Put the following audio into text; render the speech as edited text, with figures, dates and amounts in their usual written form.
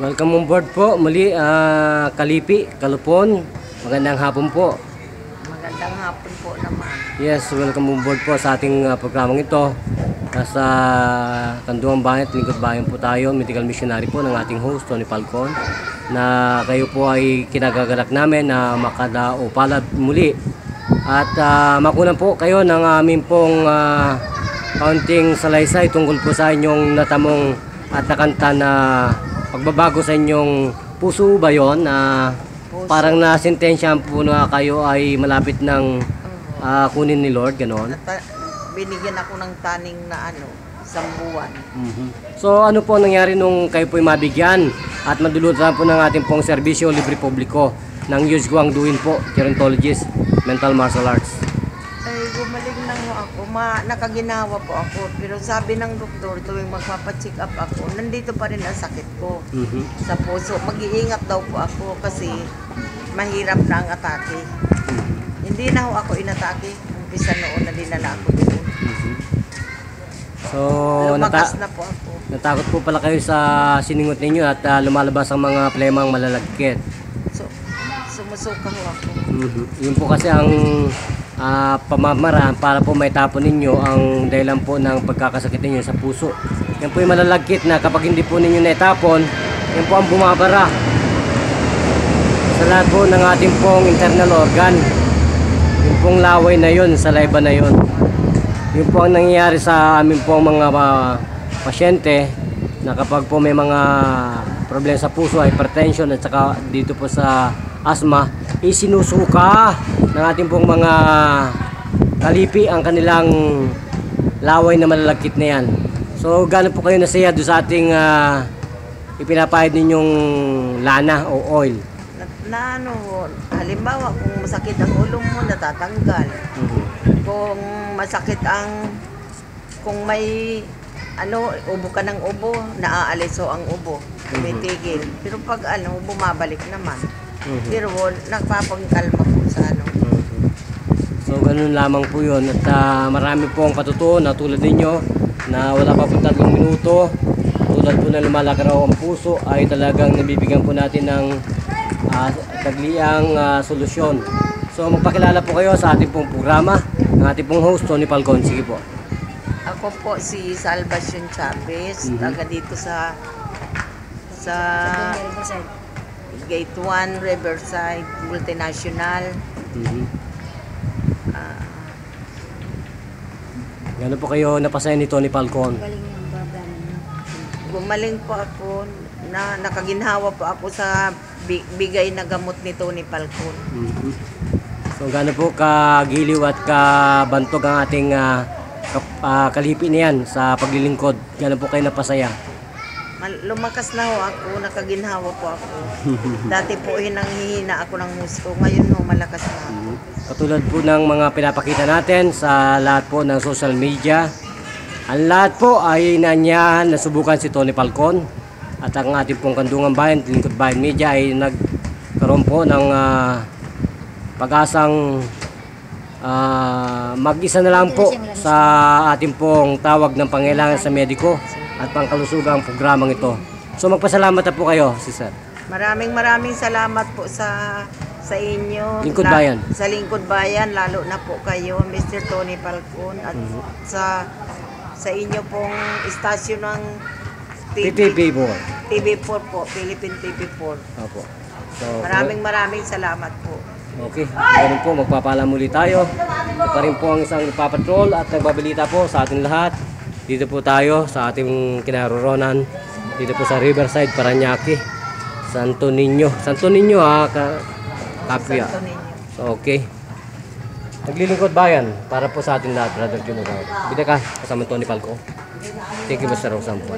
Welcome on board po muli, Kalipi, Kalupon. Magandang hapon po. Magandang hapon po naman. Yes, welcome on board po sa ating programang ito. Nasa Kanduang Bayan, Lingkod Bayan po tayo, medical missionary po ng ating host, Tony Falcon. Na kayo po ay kinagagalak namin na makadaupalad muli. At makunan po kayo ng aming pong kaunting salaysay tungkol po sa inyong natamong at nakanta na pagbabago sa inyong puso ba yun? Parang nasintensyahan po na kayo ay malapit ng kunin ni Lord, gano'n? Binigyan ako ng taning na isang buwan. So ano po nangyari nung kayo po ay mabigyan at madulutan po ng ating pong serbisyo libre publiko ng Yus Guang Duin po, gerontologist, mental martial arts? Ay, gumaling na ako. Nakaginawa po ako. Pero sabi ng doktor, tuwing magpapacheck up ako, nandito pa rin ang sakit ko sa puso. Mag-iingat daw po ako kasi mahirap na ang atake. Hindi na ako inatake. Umpisa noon na dinala ako doon. So, lumakas na po ako. Natakot po pala kayo sa siningot ninyo at lumalabas ang mga plemang malalagkit. So, sumusuka ho ako. Yun po kasi ang pamamaraan para po maitapon ninyo ang dahilan po ng pagkakasakit ninyo sa puso. Yan po yung malalagkit na kapag hindi po ninyo naitapon, yan po ang bumabara sa lahat po ng ating pong internal organ. Yung pong laway na yun, sa saliva na yun. Yun po ang nangyayari sa amin pong mga pasyente na kapag po may mga problema sa puso, hypertension at saka dito po sa asthma, isinusuka ng ating pong mga kalipi ang kanilang laway na malalagkit na yan. So gaano po kayo nasaya doon sa ating ipinapahid ninyong lana o oil? Halimbawa kung masakit ang ulo mo, natatanggal. Kung masakit kung may ubo ka ng ubo, naaalis ang ubo, tumitigil. Pero pag bumabalik naman. Pero nagpapangkalma po sa So ganun lamang po yun. At marami pong katutuo na tulad ninyo na wala pa po 3 minuto. Tulad po na lumalaki raw ang puso ay talagang nabibigyan po natin ng tagliang solusyon. So magpakilala po kayo sa ating pong programa ng ating pong host, Tony Falcon. Sige po. Ako po si Salvacion Chavez, taga dito sa Gate 1, Riverside, Multinational. Gano'n po kayo napasaya ni Tony Falcon? Gumaling po ako, nakaginhawa po ako sa bigay na gamot ni Tony Falcon. So gano'n po kagiliw at kabantog ang ating kalipi na yan sa paglilingkod? Gano'n po kayo napasaya? Lumakas na ako, nakaginhawa po ako. Dati po hinanghihina ako ng husto, ngayon malakas na ako. Katulad po ng mga pinapakita natin sa lahat po ng social media, ang lahat po ay nanyahan na subukan si Tony Falcon at ang ating pong Kanduang Bayan, Lingkod Bayan Media ay nagkaroon po ng pag-asang mag-isa na lang po sa ating pong tawag ng pangailangan sa mediko at pangkalusugang programang ito. So magpasalamat na po kayo, Sister. Maraming salamat po sa inyo. Lingkod Bayan. Sa Lingkod Bayan, lalo na po kayo, Mr. Tony Falcon, at sa inyo pong istasyon ng TV4. TV4 po, Philippine TV4. Opo. So, maraming salamat po. Okay, ganun po, magpapaalam muli tayo. Ito pa rin po ang isang nagpapatrol at nagbabalita po sa ating lahat. Dito po tayo sa ating kinaroroonan. Dito po sa Riverside, Parañaque. Santo Niño Kapia. So, okay. Naglilingkod bayan para po sa ating lahat, Brother Juno. Bida ka, kasama Tony Falco. Thank you, Mr. Rosampo.